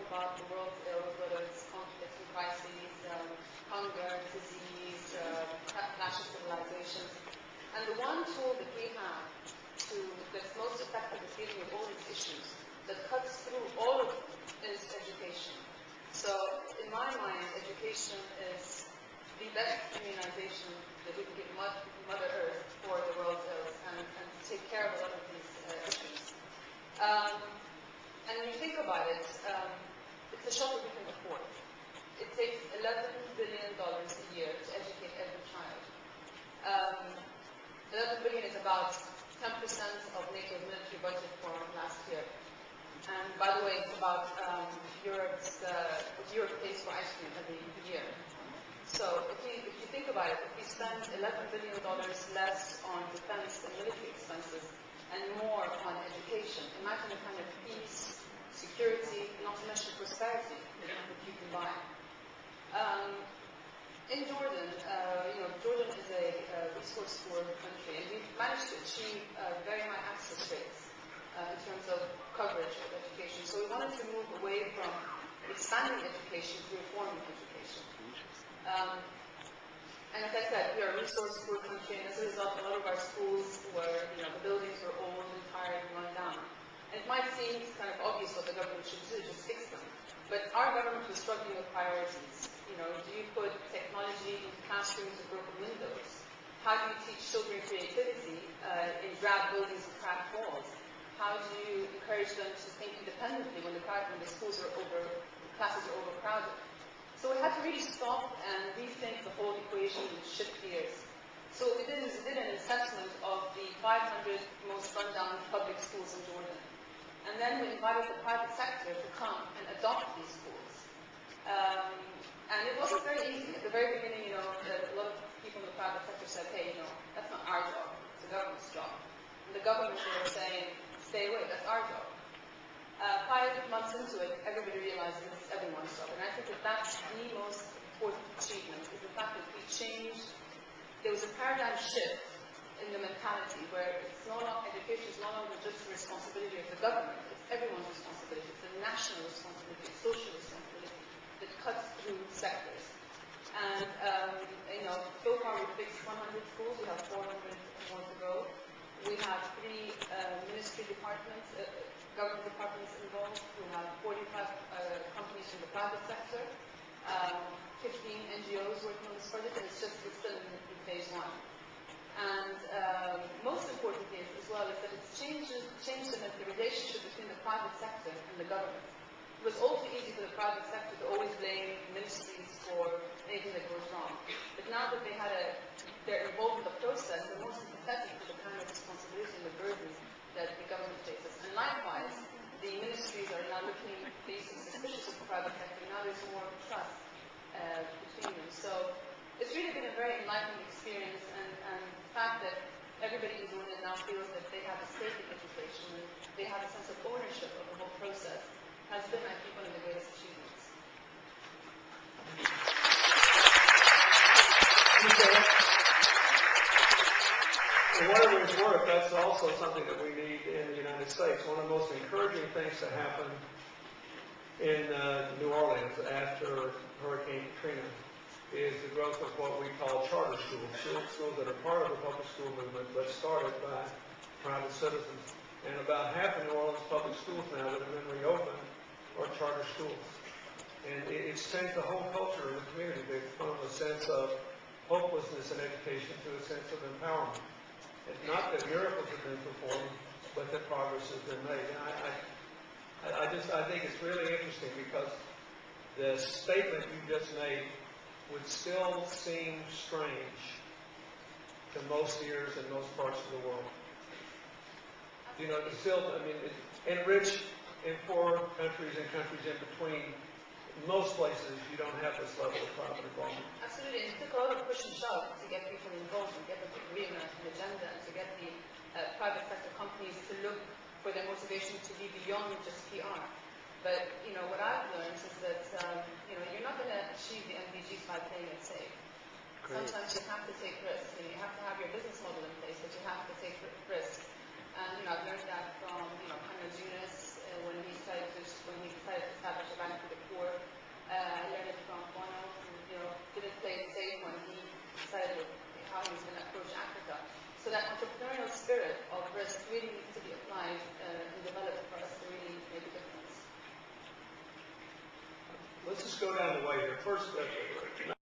about the world's ills, whether it's conflicts and crises, hunger, disease, clash of civilizations. And the one tool that we have that's most effective at dealing with all these issues, that cuts through all of them, is education. So, in my mind, education is the best immunization that we can give Mother Earth for the world's ills and take care of a lot of these issues. And when you think about it, it's a shot that we can afford. It takes $11 billion a year to educate every child. 11 billion is about 10% of NATO's military budget for last year. And by the way, it's about Europe pays for ice cream every year. So if you think about it, if we spend $11 billion less on defense and military expenses and more on education, imagine the kind of peace, security, not to mention prosperity that you can buy. In Jordan, Jordan is a resource poor country, and we've managed to achieve very high access rates in terms of coverage of education. So we wanted to move away from expanding education to reforming education. And as I said, we are a resource poor country, and as a result, a lot of our schools were, the buildings were old and tired and run down. And it might seem kind of obvious what the government should do, just fix them. But our government was struggling with priorities. Do you put technology in classrooms with broken windows? How do you teach children creativity in drab buildings and cracked walls? How do you encourage them to think independently when the schools are classes are overcrowded? So we had to really stop and rethink the whole equation and shift gears. So what we did is we did an assessment of the 500 most rundown public schools in Jordan. And then we invited the private sector to come and adopt these schools. And it wasn't very easy. At the very beginning, a lot of people in the private sector said, hey, that's not our job. It's the government's job. And the government were saying, stay away, that's our job. 5 months into it, everybody realized this is everyone's job. And I think that that's the most important achievement, is the fact that we changed, there was a paradigm shift in the mentality where education is no longer just the responsibility of the government, it's everyone's responsibility, it's a national responsibility, a social responsibility that cuts through sectors. And, so far we've fixed 100 schools, we have 400 more to go. We have 3 ministry departments, government departments involved. We have 45 companies from the private sector, 15 NGOs working on this project, and it's still in phase 1. And most importantly as well is that it's changed the relationship between the private sector and the government. It was all too easy for the private sector to always blame ministries for anything that goes wrong. But now that they're involved in the process, they're more sympathetic to the kind of responsibility and the burden that the government faces. And likewise, the ministries are now facing suspicious of the private sector. Now there's more trust between them. So it's really been a very enlightening experience, and the fact that everybody in Jordan now feels that they have a stake in education and they have a sense of ownership of the whole process has been, I think, one of the greatest achievements. For whatever it's worth, that's also something that we need in the United States. One of the most encouraging things that happened in New Orleans after Hurricane Katrina is the growth of what we call charter schools, schools that are part of the public school movement but started by private citizens. And about half of New Orleans public schools now that have been reopened are charter schools. And it's changed the whole culture of the community. They've come from a sense of hopelessness in education to a sense of empowerment. It's not that miracles have been performed, but that progress has been made. And I think it's really interesting because the statement you just made would still seem strange to most ears in most parts of the world. It's still, enriched in poor countries and countries in between, most places you don't have this level of private involvement. Absolutely, and it took a lot of push and shove to get people involved and get them to agree on an agenda and to get the private sector companies to look for their motivation to be beyond just PR. But, what I've learned is that, you're not going to achieve the MDGs by playing it safe. Great. Sometimes you have to take risks. You have to have your business model in place, but you have to take risks. And, I've learned that from, Khan Yunus when he decided to establish a bank spirit of risk really needs to be applied and developed for us to really make a difference. Let's just go down the way here. First,